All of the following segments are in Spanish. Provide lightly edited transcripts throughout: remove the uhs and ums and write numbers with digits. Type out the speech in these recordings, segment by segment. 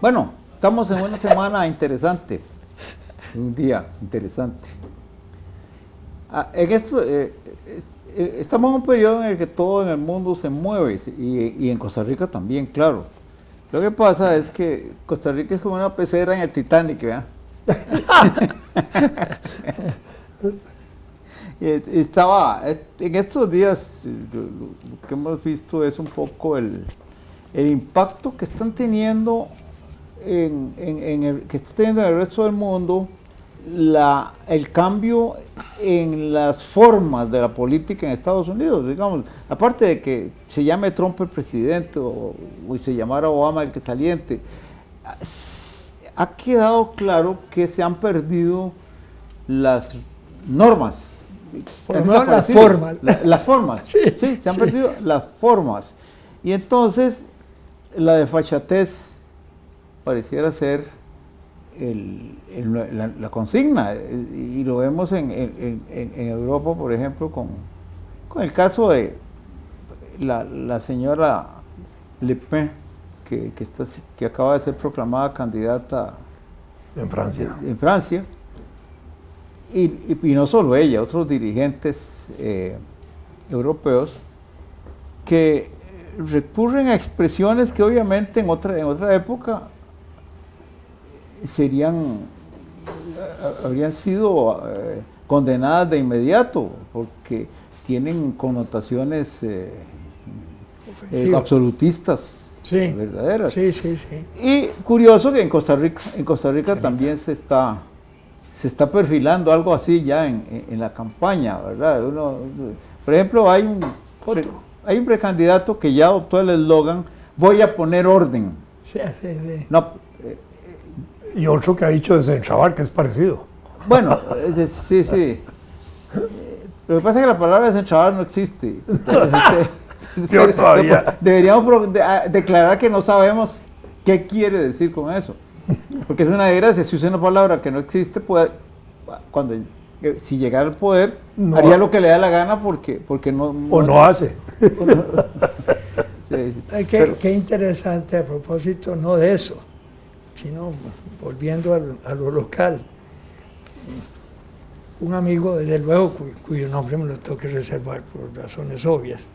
Bueno, estamos en una semana interesante, un día interesante. Estamos en un periodo en el que todo en el mundo se mueve y en Costa Rica también, claro. Lo que pasa es que Costa Rica es como una pecera en el Titanic, ¿verdad? En estos días lo que hemos visto es un poco el impacto que están teniendo que está teniendo en el resto del mundo el cambio en las formas de la política en Estados Unidos, digamos, aparte de que se llame Trump el presidente o se llamara Obama el que saliente, ha quedado claro que se han perdido las normas. Por lo menos las formas. Las formas, sí, se han perdido las formas. Y entonces la desfachatez pareciera ser la consigna, y lo vemos en Europa, por ejemplo, con el caso de la señora Le Pen, que acaba de ser proclamada candidata en Francia. Y no solo ella, otros dirigentes europeos que recurren a expresiones que obviamente en otra época habrían sido condenadas de inmediato, porque tienen connotaciones absolutistas, sí, verdaderas. Sí. Y curioso que en Costa Rica sí, también se está perfilando algo así ya en la campaña, ¿verdad? Por ejemplo, hay un precandidato que ya adoptó el eslogan: voy a poner orden. Sí. No, y otro que ha dicho desenchavar, que es parecido. Bueno, sí. Lo que pasa es que la palabra desenchavar no existe. Yo todavía. Deberíamos declarar que no sabemos qué quiere decir con eso. Porque es una desgracia. Si usa una palabra que no existe, si llegara al poder, haría lo que le da la gana porque no... O no hace. Qué interesante, a propósito, no de eso, sino volviendo a lo local. Un amigo, desde luego, cuyo nombre me lo tengo que reservar por razones obvias,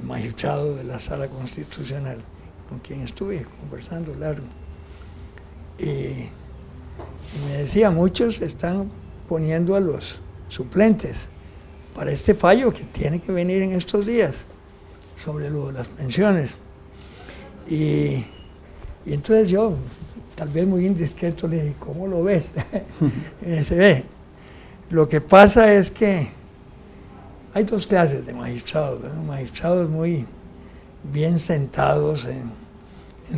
magistrado de la Sala Constitucional, con quien estuve conversando largo. Y me decía, muchos están poniendo a los suplentes para este fallo que tiene que venir en estos días sobre lo de las pensiones. Y entonces yo, tal vez muy indiscreto, le dije, ¿cómo lo ves? Y me dice, lo que pasa es que hay dos clases de magistrados, ¿verdad? Magistrados muy bien sentados en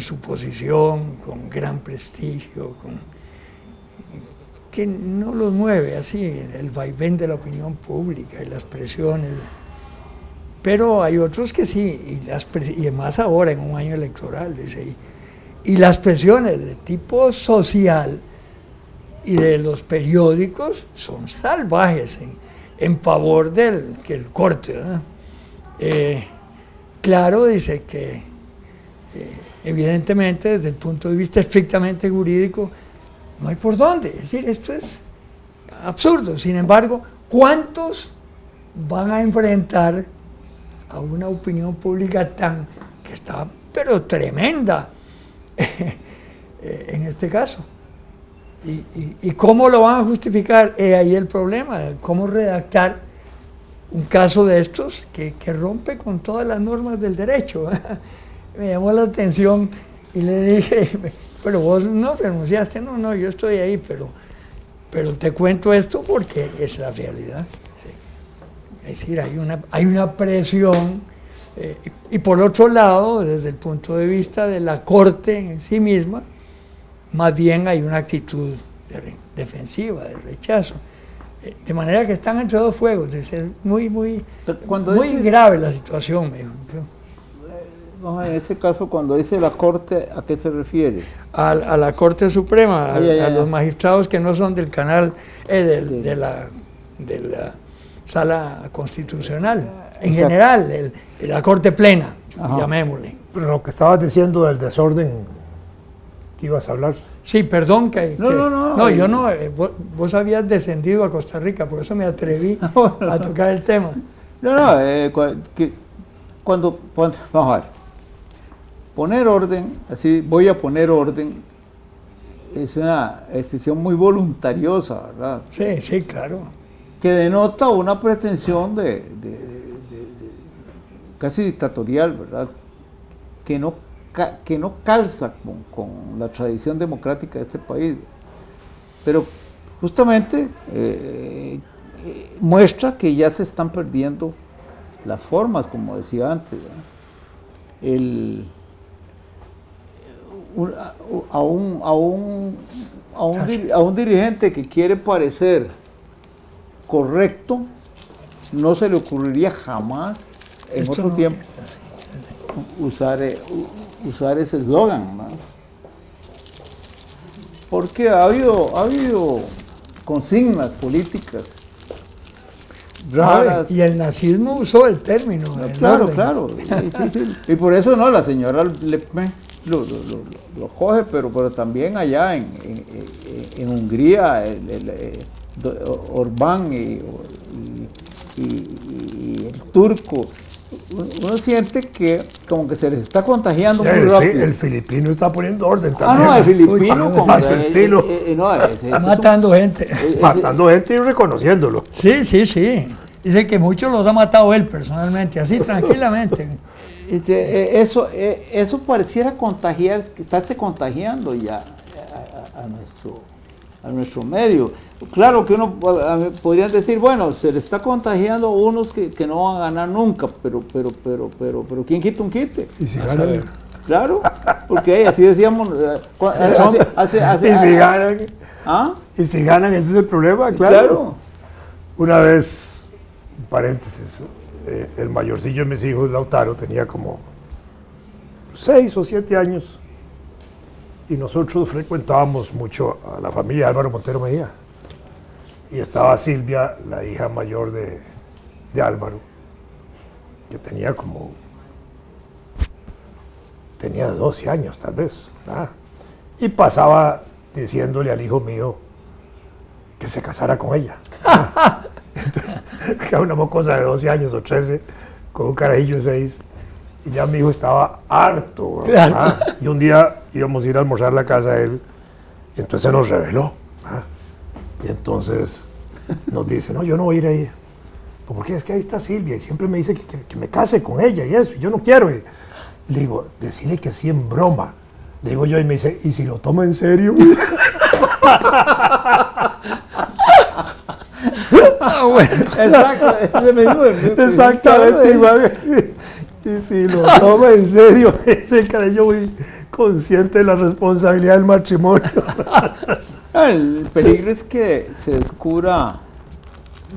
su posición, con gran prestigio, que no los mueve así el vaivén de la opinión pública y las presiones. Pero hay otros que sí, y más ahora en un año electoral, dice, y las presiones de tipo social y de los periódicos son salvajes en favor del corte, ¿verdad? Claro, dice que evidentemente desde el punto de vista estrictamente jurídico no hay por dónde, es decir, esto es absurdo. Sin embargo, ¿cuántos van a enfrentar a una opinión pública que está pero tremenda en este caso? ¿Y cómo lo van a justificar? Ahí el problema, cómo redactar un caso de estos que rompe con todas las normas del derecho. Me llamó la atención y le dije, pero vos no renunciaste. No, yo estoy ahí, pero te cuento esto porque es la realidad. Sí. Es decir, hay una presión, y por otro lado, desde el punto de vista de la Corte en sí misma, más bien hay una actitud defensiva, de rechazo. De manera que están entre dos fuegos, de ser muy grave la situación, me dijo. No, en ese caso, cuando dice la Corte, ¿a qué se refiere? A la Corte Suprema, a los magistrados que no son del canal, de la Sala Constitucional, en general, la Corte Plena, llamémosle. Pero lo que estabas diciendo del desorden que ibas a hablar. Sí, perdón No, yo no, vos habías descendido a Costa Rica, por eso me atreví a tocar el tema. Cuando, vamos a ver, poner orden, así voy a poner orden, es una expresión muy voluntariosa, ¿verdad? Sí, sí, claro. Que denota una pretensión de casi dictatorial, ¿verdad? Que no calza con la tradición democrática de este país. Pero justamente muestra que ya se están perdiendo las formas, como decía antes, ¿verdad? A un dirigente que quiere parecer correcto, no se le ocurriría jamás en Esto otro no, tiempo usar ese eslogan, ¿no? Porque ha habido consignas políticas raras. Y el nazismo usó el término. Claro. Y por eso no, la señora Le Pen lo coge, pero también allá en Hungría, Orbán y el turco, uno siente que como que se les está contagiando muy rápido. El filipino está poniendo orden también. No, el filipino a su estilo. Matando gente. Matando gente y reconociéndolo. Sí. Dice que muchos los ha matado él personalmente, así tranquilamente. Eso pareciera contagiar, que estarse contagiando ya a nuestro medio. Claro que uno podrían decir, bueno, se le está contagiando a unos que no van a ganar nunca, pero ¿quién quita un quite? Y si ganan. Claro, porque así decíamos. Y si ganan. ¿Ah? Y si ganan, ese es el problema, claro. Una vez, paréntesis, el mayorcillo de mis hijos, Lautaro, tenía como 6 o 7 años. Y nosotros frecuentábamos mucho a la familia de Álvaro Montero Mejía. Y estaba Silvia, la hija mayor de Álvaro, que tenía 12 años tal vez. Y pasaba diciéndole al hijo mío que se casara con ella. Entonces, era una mocosa de 12 años o 13, con un carajillo de 6. Y ya mi hijo estaba harto. Claro. Y un día íbamos a ir a almorzar a la casa de él, y entonces se nos reveló. Y entonces nos dice, no, yo no voy a ir ahí. Porque es que ahí está Silvia, y siempre me dice que me case con ella y eso, y yo no quiero. Y le digo, decirle que sí en broma. Le digo yo, y me dice, ¿y si lo toma en serio? Bueno. Exacto, ese mismo. Exactamente igual. Y si lo toma en serio, ese cariño muy consciente de la responsabilidad del matrimonio. El peligro es que se descubra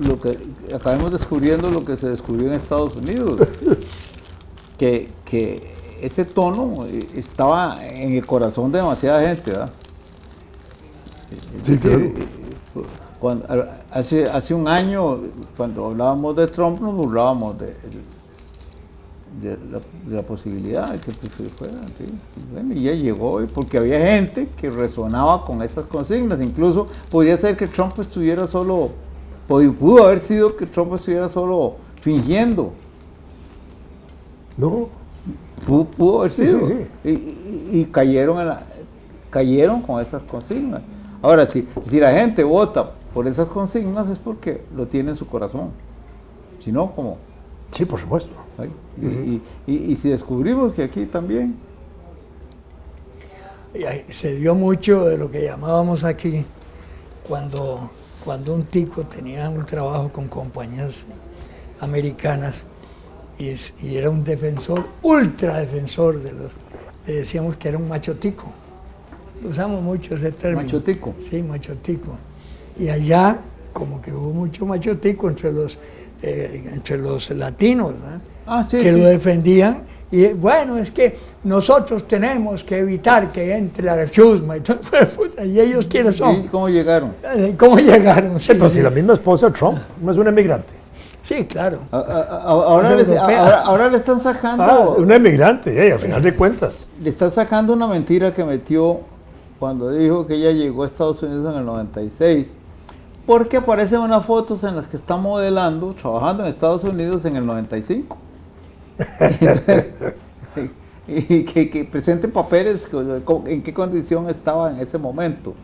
lo que acabemos descubriendo, lo que se descubrió en Estados Unidos, que ese tono estaba en el corazón de demasiada gente, ¿verdad? Sí, claro. Hace un año, cuando hablábamos de Trump, nos burlábamos de la posibilidad de que fuera, ¿sí? Bueno, y ya llegó, porque había gente que resonaba con esas consignas. Incluso podría ser que Trump estuviera solo, pudo haber sido que Trump estuviera solo fingiendo. No. Pudo haber sido. Sí. Y cayeron con esas consignas. Ahora, si la gente vota por esas consignas es porque lo tiene en su corazón. Si no, ¿cómo? Sí, por supuesto. Y si descubrimos que aquí también se dio mucho de lo que llamábamos aquí cuando un tico tenía un trabajo con compañías americanas y era un defensor, ultra defensor le decíamos que era un macho tico. Usamos mucho ese término. ¿Macho tico? Sí, macho tico. Y allá como que hubo mucho macho tico entre los latinos, ¿no? Que lo defendían. Y bueno, es que nosotros tenemos que evitar que entre la chusma. ¿Y ellos quiénes son? ¿Y cómo llegaron? ¿Cómo llegaron? Sí, pero si la misma esposa de Trump no es una emigrante. Sí, claro. Ahora le están sacando... una emigrante, al final de cuentas. Le están sacando una mentira que metió cuando dijo que ella llegó a Estados Unidos en el 96, porque aparecen unas fotos en las que está modelando, trabajando en Estados Unidos en el 95. Y que presente papeles en qué condición estaba en ese momento.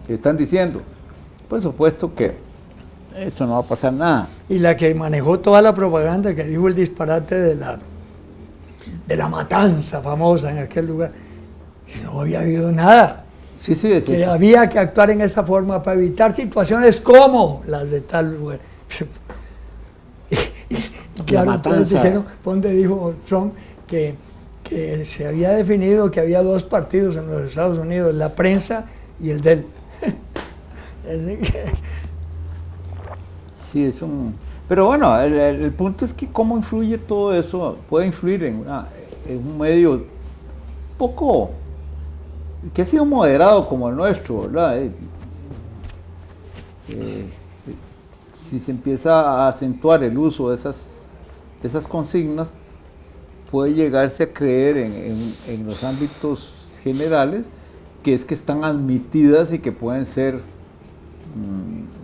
Que están diciendo, por supuesto que eso no va a pasar nada. Y la que manejó toda la propaganda, que dijo el disparate de la matanza famosa en aquel lugar, y no había habido nada. Sí, Que había que actuar en esa forma para evitar situaciones como las de tal lugar. Y claro, entonces dijeron, donde dijo Trump que se había definido que había dos partidos en los Estados Unidos, la prensa y el de él. Sí, es un... Pero bueno, el punto es que cómo influye todo eso, puede influir en un medio poco, que ha sido moderado como el nuestro, ¿verdad? Si se empieza a acentuar el uso de esas consignas, puede llegarse a creer en los ámbitos generales que es que están admitidas y que pueden ser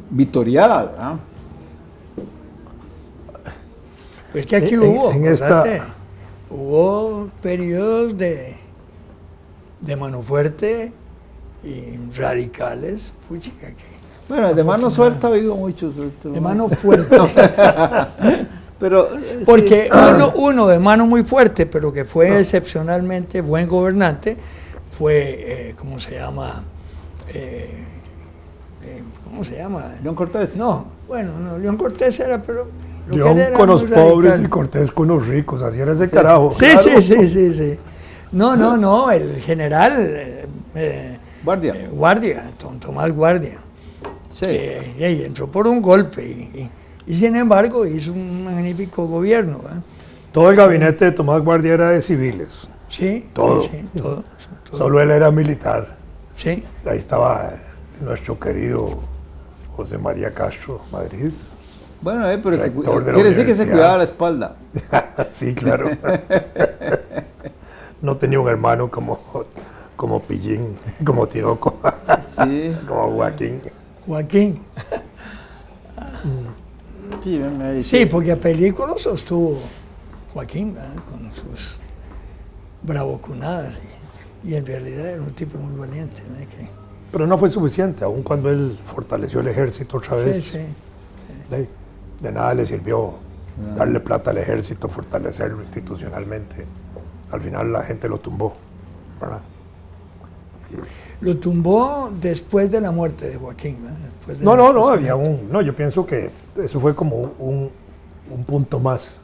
vitoriadas, ¿verdad? Pues que aquí hubo periodos de mano fuerte y radicales, puchica, que bueno, de mano suelta ha habido muchos. De mano fuerte. Pero, porque uno de mano muy fuerte, pero que fue excepcionalmente buen gobernante, fue, ¿cómo se llama? ¿Cómo se llama? León Cortés. No, bueno, no, León Cortés era, pero... León con los pobres y Cortés con los ricos, así era ese carajo. Sí, claro. Sí. No, el general Guardia, Tomás Guardia. Sí. Entró por un golpe y sin embargo hizo un magnífico gobierno. Todo el gabinete de Tomás Guardia era de civiles. Sí, todo. Todo. Solo él era militar. Sí. Ahí estaba nuestro querido José María Castro Madrid. Bueno, pero quiere decir que se cuidaba la espalda. Sí, claro. No tenía un hermano como Pillín, como Tinoco, sí. Como Joaquín. Sí, porque a películas sostuvo Joaquín, ¿verdad? Con sus bravuconadas. Y en realidad era un tipo muy valiente, ¿verdad? Pero no fue suficiente, aun cuando él fortaleció el ejército otra vez. Sí. De nada le sirvió darle plata al ejército, fortalecerlo institucionalmente. Al final la gente lo tumbó, ¿verdad? Lo tumbó después de la muerte de Joaquín, ¿verdad? No, había yo pienso que eso fue como un punto más,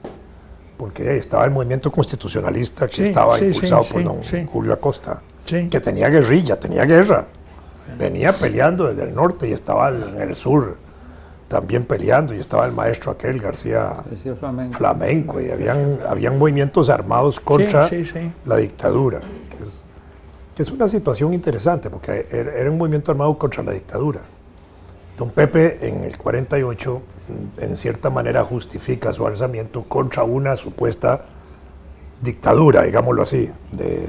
porque estaba el movimiento constitucionalista que estaba impulsado por don Julio Acosta, que tenía guerrilla, tenía guerra, venía peleando desde el norte y estaba en el sur también peleando, y estaba el maestro aquel García Flamenco, y habían movimientos armados contra la dictadura, que es una situación interesante, porque era un movimiento armado contra la dictadura. Don Pepe en el 48 en cierta manera justifica su alzamiento contra una supuesta dictadura, digámoslo así, de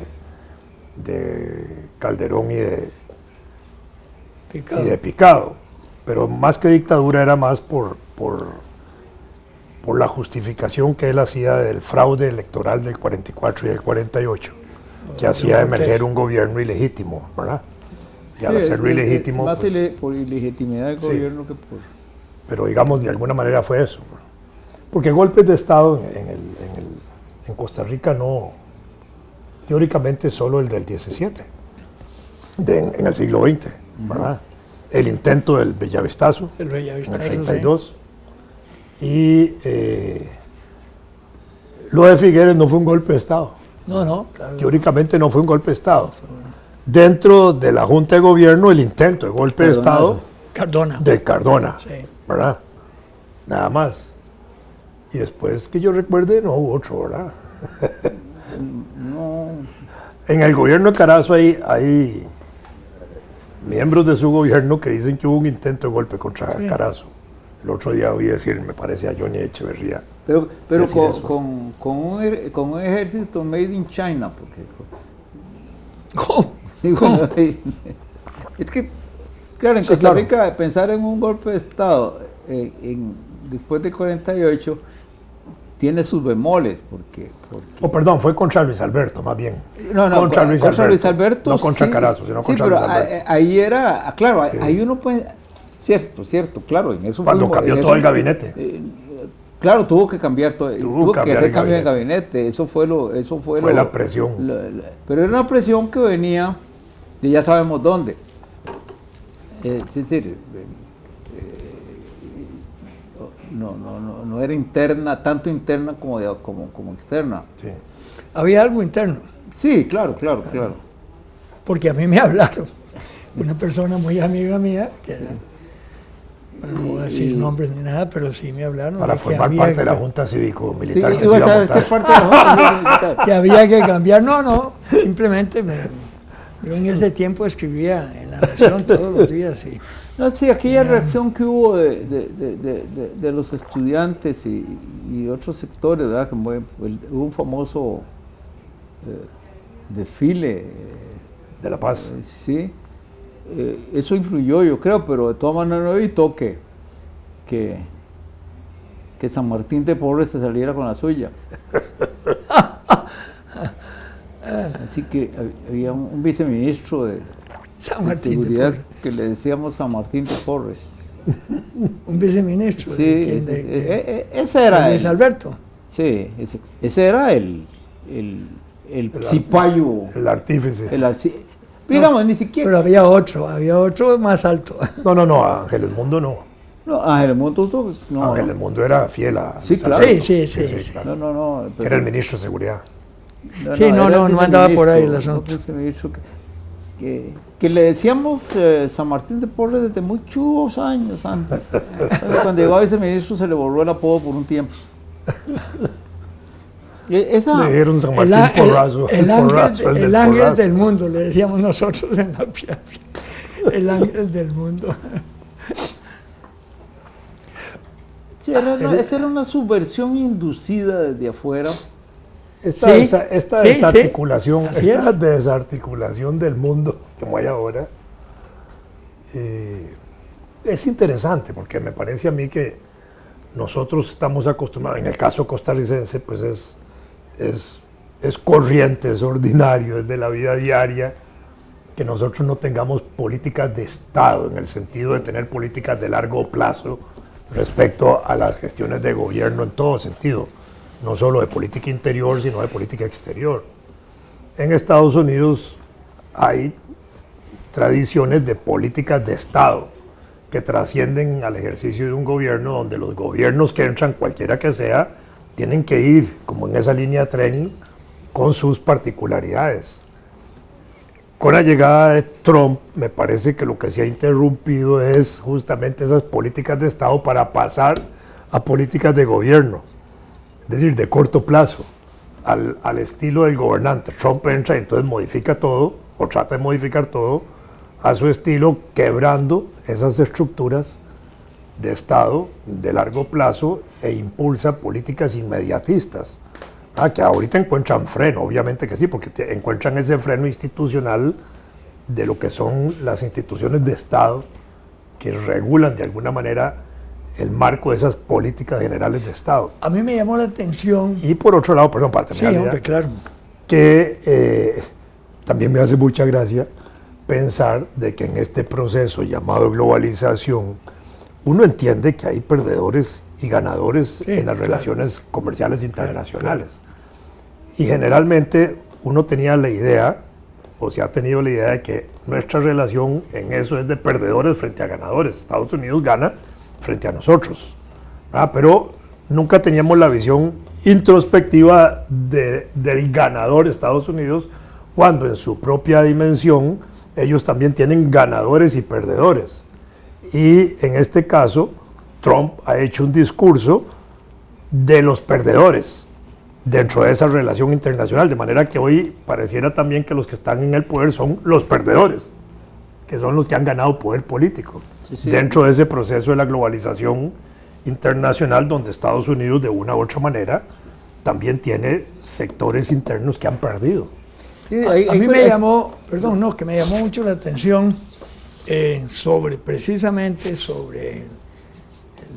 Calderón y de Picado. Pero más que dictadura era más por la justificación que él hacía del fraude electoral del 44 y del 48, que hacía emerger un gobierno ilegítimo, ¿verdad? Y al hacerlo ilegítimo... Más por ilegitimidad del gobierno que por... Pero digamos, de alguna manera fue eso, ¿verdad? Porque golpes de Estado en Costa Rica no... Teóricamente solo el del 17, en el siglo XX, ¿verdad? El intento del Bellavistazo, en el 32, y lo de Figueres no fue un golpe de Estado. No, claro. Teóricamente no fue un golpe de Estado. Dentro de la Junta de Gobierno, el intento de golpe de Estado de Cardona, ¿verdad? Nada más. Y después, que yo recuerde, no hubo otro, ¿verdad? No. En el gobierno de Carazo hay miembros de su gobierno que dicen que hubo un intento de golpe contra Carazo. El otro día oí decir, me parece, a Johnny Echeverría. Pero con un ejército made in China, porque... ¿Cómo? Es que, claro, en Costa Rica pensar en un golpe de Estado después de 48 tiene sus bemoles, porque perdón, fue contra Luis Alberto, más bien. No, contra Luis Alberto. No contra Carazo, sino contra Luis Alberto. Ahí era, claro, ahí uno puede, cierto, claro, en eso cuando cambió todo el gabinete. Claro, tuvo que cambiar todo, tuvo que hacer cambio de gabinete, eso fue la presión. Pero era una presión que venía de ya sabemos dónde. Es decir, no era interna, tanto interna como externa. Sí. Había algo interno. Sí, claro. Porque a mí me hablaron, una persona muy amiga mía, que era, no voy a decir nombres ni nada, pero sí me hablaron. Para formar parte de la Junta Cívico-Militar. Sí, iba a ser parte de la Junta Militar. Que había que cambiar. No, simplemente yo en ese tiempo escribía en La Nación todos los días. No, sí, aquella reacción que hubo de los estudiantes y otros sectores, ¿verdad? Que hubo un famoso desfile de la paz. Sí, eso influyó, yo creo, pero de todas maneras no evitó que San Martín de Porres se saliera con la suya. Así que había un viceministro de seguridad que le decíamos San Martín de Porres. ¿Un viceministro? Sí, ese era Luis Alberto. Sí, ese era el cipayo. El artífice. Digamos, ni siquiera. Pero había otro más alto. No, Ángel Edmundo no. No, Ángel Edmundo no. Ángel Edmundo era fiel a. Sí, claro. Sí. Claro. No. Pero era el ministro de Seguridad. No andaba por ahí el asunto. Que le decíamos San Martín de Porres desde muchos años antes. Cuando llegó a viceministro se le borró el apodo por un tiempo. Le dieron San Martín Porrazo. El ángel del mundo, le decíamos nosotros en la Piapia. El ángel del mundo. Sí, esa era una subversión inducida desde afuera. Esta desarticulación del mundo como hay ahora es interesante, porque me parece a mí que nosotros estamos acostumbrados, en el caso costarricense, pues es corriente, es ordinario, es de la vida diaria, que nosotros no tengamos políticas de Estado, en el sentido de tener políticas de largo plazo respecto a las gestiones de gobierno en todo sentido, no solo de política interior, sino de política exterior. En Estados Unidos hay tradiciones de políticas de Estado que trascienden al ejercicio de un gobierno, donde los gobiernos que entran, cualquiera que sea, tienen que ir, como en esa línea de tren, con sus particularidades. Con la llegada de Trump, me parece que lo que se ha interrumpido es justamente esas políticas de Estado para pasar a políticas de gobierno, es decir, de corto plazo, al estilo del gobernante. Trump entra y entonces modifica todo, o trata de modificar todo, a su estilo, quebrando esas estructuras de Estado de largo plazo e impulsa políticas inmediatistas, que ahorita encuentran freno, obviamente que sí, porque encuentran ese freno institucional de lo que son las instituciones de Estado que regulan de alguna manera el marco de esas políticas generales de Estado. A mí me llamó la atención... Y por otro lado, perdón, para terminar, sí, hombre, claro, que también me hace mucha gracia pensar de que en este proceso llamado globalización, uno entiende que hay perdedores y ganadores en las relaciones comerciales internacionales. Y generalmente uno tenía la idea, o se ha tenido la idea de que nuestra relación en eso es de perdedores frente a ganadores. Estados Unidos gana frente a nosotros, pero nunca teníamos la visión introspectiva del ganador Estados Unidos, cuando en su propia dimensión ellos también tienen ganadores y perdedores. Y en este caso, Trump ha hecho un discurso de los perdedores dentro de esa relación internacional, de manera que hoy pareciera también que los que están en el poder son los perdedores, que son los que han ganado poder político, dentro de ese proceso de la globalización internacional, donde Estados Unidos de una u otra manera también tiene sectores internos que han perdido. A mí me llamó, que me llamó mucho la atención precisamente sobre el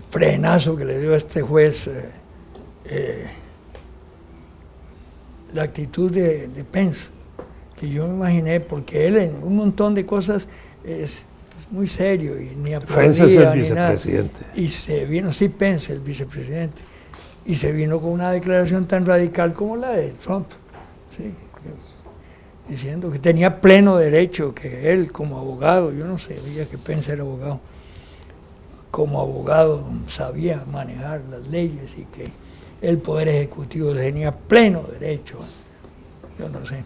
frenazo que le dio a este juez la actitud de Pence, que yo me imaginé, porque él en un montón de cosas es muy serio y ni aplaudía. Pence es el ni vicepresidente. nada. Y se vino, sí, Pence, el vicepresidente, y se vino con una declaración tan radical como la de Trump, ¿sí? Diciendo que tenía pleno derecho, que él como abogado, yo no sabía que Pence era abogado, como abogado sabía manejar las leyes y que el Poder Ejecutivo tenía pleno derecho, yo no sé.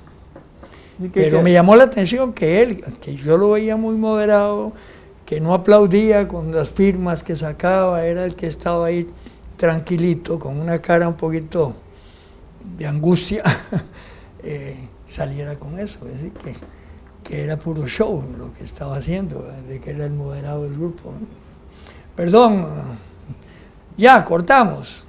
Pero me llamó la atención que él, que yo lo veía muy moderado, que no aplaudía con las firmas que sacaba, era el que estaba ahí tranquilito, con una cara un poquito de angustia, saliera con eso, es decir, que era puro show lo que estaba haciendo, de que era el moderado del grupo. Perdón, ya cortamos.